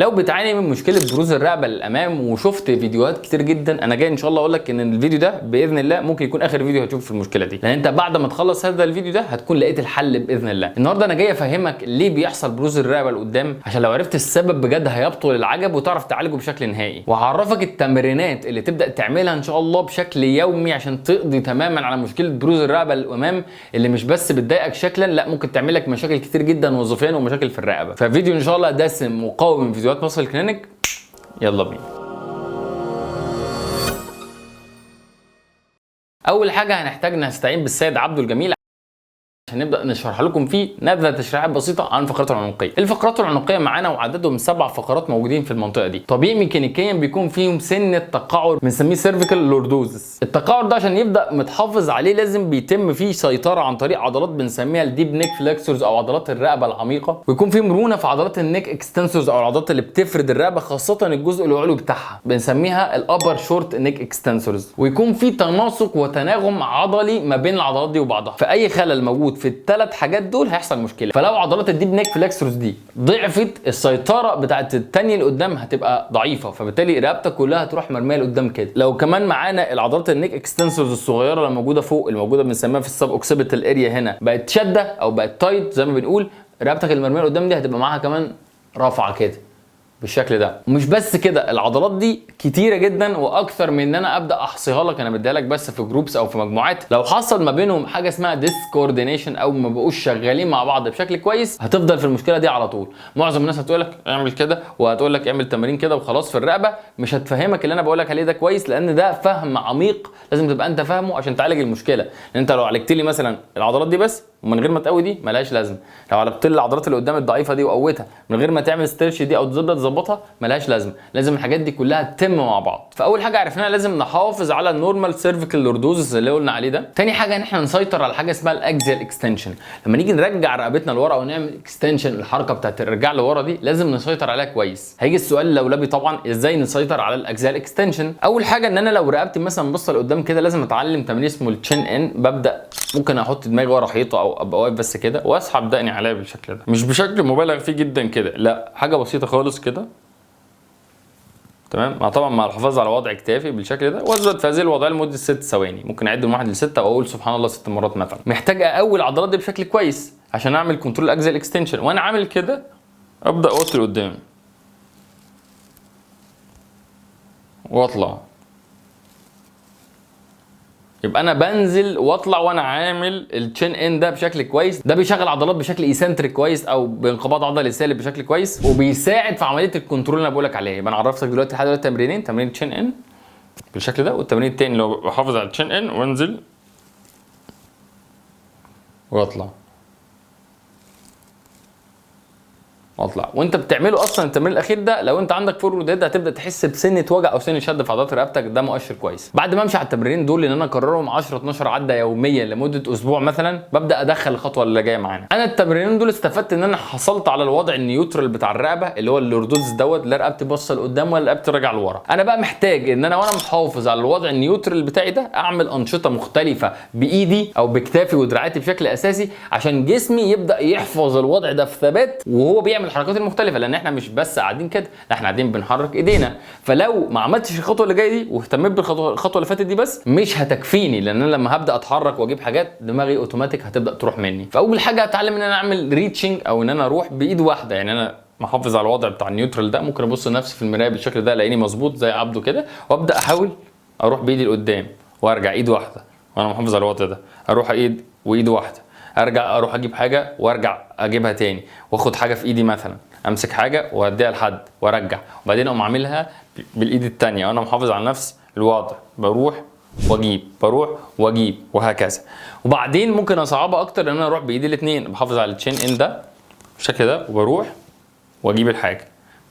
لو بتعاني من مشكله بروز الرقبه للامام وشفت فيديوهات كتير جدا، انا جاي ان شاء الله اقول لك ان الفيديو ده باذن الله ممكن يكون اخر فيديو هتشوف في المشكله دي، لان انت بعد ما تخلص هذا الفيديو ده هتكون لقيت الحل باذن الله. النهارده انا جاي افهمك ليه بيحصل بروز الرقبه لقدام، عشان لو عرفت السبب بجد هيبطل العجب وتعرف تعالجه بشكل نهائي، وهعرفك التمرينات اللي تبدا تعملها ان شاء الله بشكل يومي عشان تقضي تماما على مشكله بروز الرقبه للامام اللي مش بس بتضايقك شكلا، لا ممكن تعمل لك مشاكل كتير جدا وظيفيا ومشاكل في الرقبه. ففيديو ان شاء الله دسم وقوي من فيديوهات ماسل كلينيك. يلا بينا. اول حاجه هنحتاج نستعين بالسيد عبده الجميل عشان نبدا نشرح لكم فيه نبذه تشريحات بسيطه عن الفقرات العنقيه. الفقرات العنقيه معانا وعددهم 7 فقرات موجودين في المنطقه دي. طبيعي ميكانيكيا بيكون فيهم سنه تقعر بنسميه سيرفيكال لوردوزس. التقعر ده عشان يبدا متحافظ عليه لازم بيتم فيه سيطره عن طريق عضلات بنسميها الديب نيك فليكسورز او عضلات الرقبه العميقه، ويكون في مرونه في عضلات النيك اكستنسورز او العضلات اللي بتفرد الرقبه، خاصه الجزء العلوي بتاعها بنسميها الابر شورت نيك اكستنسورز، ويكون في تناسق وتناغم عضلي ما بين العضلات دي وبعضها. فاي خلل موجود في الثلاث حاجات دول هيحصل مشكله. فلو عضلات الديب نيك فليكسورز دي ضعفت، السيطره بتاعت الثانيه لقدام هتبقى ضعيفه، فبالتالي رقبتك كلها هتروح مرميه لقدام كده. لو كمان معانا العضلات النيك اكستنسورز الصغيره اللي موجوده فوق، اللي موجوده بنسميها في السب اوكسيبيتال اريا هنا، بقت شاده او بقت تايت زي ما بنقول، رقبتك المرميه لقدام دي هتبقى معاها كمان رافعه كده بالشكل ده. ومش بس كده، العضلات دي كتيره جدا واكثر من ان انا ابدا احصيها لك، انا بديها لك بس في جروبس او في مجموعات. لو حصل ما بينهم حاجه اسمها ديسكوردينيشن او ما بقوش شغالين مع بعض بشكل كويس، هتفضل في المشكله دي على طول. معظم الناس هتقول لك اعمل كده وهتقول لك اعمل تمارين كده وخلاص في الرقبه، مش هتفهمك اللي انا بقول لك عليه ده كويس، لان ده فهم عميق لازم تبقى انت فاهمه عشان تعالج المشكله. لان انت لو عالجت لي مثلا العضلات دي بس ومن غير ما تقوي دي ملهاش لازمه، لو عالجت لي العضلات اللي قدام الضعيفه دي وقوتها من غير ما تعمل ستريتش دي او تظبطها ملهاش لازمه. لازم الحاجات دي كلها تتم مع بعض. فاول حاجه عرفناها لازم نحافظ على النورمال سيرفيكال لوردوزس اللي قلنا عليه ده. تاني حاجه ان احنا نسيطر على حاجه اسمها الاكزيال اكستنشن. لما نيجي نرجع رقبتنا لورا او نعمل اكستنشن، الحركه بتاعت الرجع لورا دي لازم نسيطر عليها كويس. هيجي السؤال اللولبي طبعا، ازاي نسيطر على الاكزيال اكستنشن؟ اول حاجه ان انا لو رقبتي مثلا بصه لقدام كده لازم اتعلم تمرين اسمه التشين ان. ببدا ممكن احط دماغي ورا حيطه او ابقى واقف بس كده واسحب دقني عليها بالشكل ده، مش بشكل مبالغ فيه جدا كده، لا حاجه بسيطه خالص كده، تمام. طبعا مع الحفاظ على وضع اكتافي بالشكل ده، واثبت في هذه الوضعيه لمده 6 ثواني. ممكن اعد من 1 ل 6 واقول سبحان الله 6 مرات مثلا. محتاج اقوي العضلات دي بشكل كويس عشان اعمل كنترول اكزيال اكستنشن. وانا عامل كده ابدا اوطي لقدام واطلع، يبقى انا بنزل واطلع وانا عامل التشين ان ده بشكل كويس. ده بيشغل عضلات بشكل ايسنتريك كويس او بانقباض عضلي سالب بشكل كويس، وبيساعد في عمليه الكنترول اللي انا بقول لك عليه. يبقى انا عرفتك دلوقتي لحد دلوقتي تمرينين، تمرين تشين ان بالشكل ده، والتمرين الثاني اللي هو بحافظ على التشين ان وانزل واطلع. وانت بتعمله اصلا التمرين الاخير ده، لو انت عندك فورورد هيد هتبدا تحس بسنه وجع او سنه شد في عضلات رقبتك، ده مؤشر كويس. بعد ما امشي على التمرين دول ان انا اكررهم 10 12 عده يوميا لمده اسبوع مثلا، ببدا ادخل الخطوه اللي جايه معانا. انا التمرينين دول استفدت ان انا حصلت على الوضع النيوترال بتاع الرقبه اللي هو اللوردوز دوت، لا رقبتي باصه لقدام ولا رقبتي راجعه لورا. انا بقى محتاج ان انا وانا محافظ على الوضع النيوترال بتاعي ده اعمل انشطه مختلفه بايدي او بكتافي ودراعاتي بشكل اساسي، عشان جسمي يبدا يحفظ الوضع ده في ثبات وهو بيعمل الحركات المختلفه. لان احنا مش بس قاعدين كده، لا احنا قاعدين بنحرك ايدينا. فلو ما عملتش الخطوه اللي جايه دي واهتميت الخطوه اللي فاتت دي بس، مش هتكفيني، لان انا لما هبدا اتحرك واجيب حاجات دماغي اوتوماتيك هتبدا تروح مني. فاول حاجه اتعلم ان انا اعمل ريتشنج او ان انا اروح بايد واحده. يعني انا محافظ على الوضع بتاع النيوترال ده، ممكن ابص لنفسي في المرايه بالشكل ده الاقيني مظبوط زي عبده كده، وابدا احاول اروح بايدي لقدام وارجع ايد واحده وانا محافظ على الوضع ده، اروح ايد وايد واحده، ارجع اروح اجيب حاجه وارجع اجيبها تاني، واخد حاجه في ايدي مثلا، امسك حاجه واديها لحد وارجع، وبعدين اقوم عاملها بالايد الثانيه وانا محافظ على نفس الوضع، بروح واجيب بروح واجيب وهكذا. وبعدين ممكن اصعبها اكتر ان انا اروح بايدي الاثنين، بحافظ على التشين ان ده بالشكل ده وبروح واجيب الحاجه،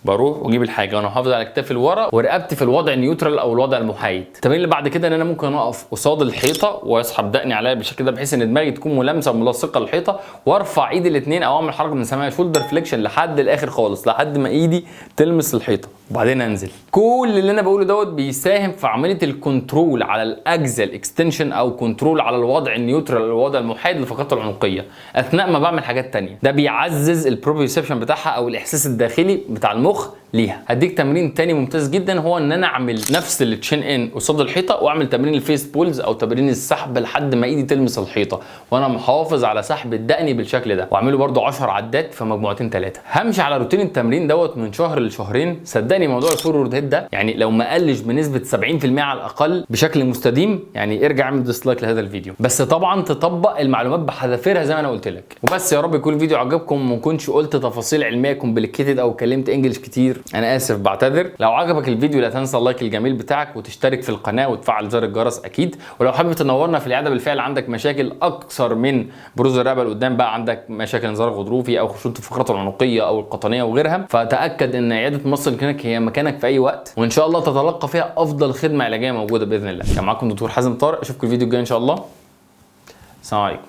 بروح واجيب الحاجه وانا محافظ على كتافي لورا ورقبتي في الوضع النيوترال او الوضع المحايد. التمرين اللي بعد كده ان انا ممكن اقف قصاد الحيطه واسحب دقني عليها بالشكل ده بحيث ان دماغي تكون ملامسه وملصقه للحيطه، وارفع ايدي الاثنين او اعمل حركه بنسميها شولدر فليكشن لحد الاخر خالص، لحد ما ايدي تلمس الحيطه. وبعدين انزل. كل اللي انا بقوله دوت بيساهم في عمليه الكنترول على الاكزل اكستنشن او كنترول على الوضع النيوترال، الوضع المحايد للفقرات العنقيه اثناء ما بعمل حاجات تانية. ده بيعزز البروبريوسبشن بتاعها او الاحساس الداخلي بتاع المخ ليها. هديك تمرين تاني ممتاز جدا، هو ان انا اعمل نفس التشين ان قصاد الحيطه، واعمل تمرين الفيس بولز او تمرين السحب لحد ما ايدي تلمس الحيطه وانا محافظ على سحب الدقني بالشكل ده، واعمله برده 10 عدات في مجموعتين 3. همشي على روتين التمرين دوت من شهر لشهرين. صدقني موضوع الفورورد هيد ده يعني لو ما قلش بنسبه 70% على الاقل بشكل مستديم، يعني ارجع اعمل ديسلايك لهذا الفيديو، بس طبعا تطبق المعلومات بحذافيرها زي ما انا قلت لك. وبس يا رب يكون الفيديو عجبكم وما كنتش قلت تفاصيل علميه كومبليكيتد او اتكلمت انجلش كتير، انا اسف بعتذر. لو عجبك الفيديو لا تنسى اللايك الجميل بتاعك وتشترك في القناه وتفعل زر الجرس اكيد. ولو حابب تنورنا في العياده بالفعل، عندك مشاكل اكثر من بروز الرقبه لقدام، بقى عندك مشاكل انزلاق غضروفي او خشونه الفقرات العنقيه او القطنيه وغيرها، فتاكد ان عياده مصر كلينيك هي مكانك في اي وقت، وان شاء الله تتلقى فيها افضل خدمه علاجيه موجوده باذن الله. كان معاكم دكتور حازم طارق، اشوفكم الفيديو الجاي ان شاء الله. السلام عليكم.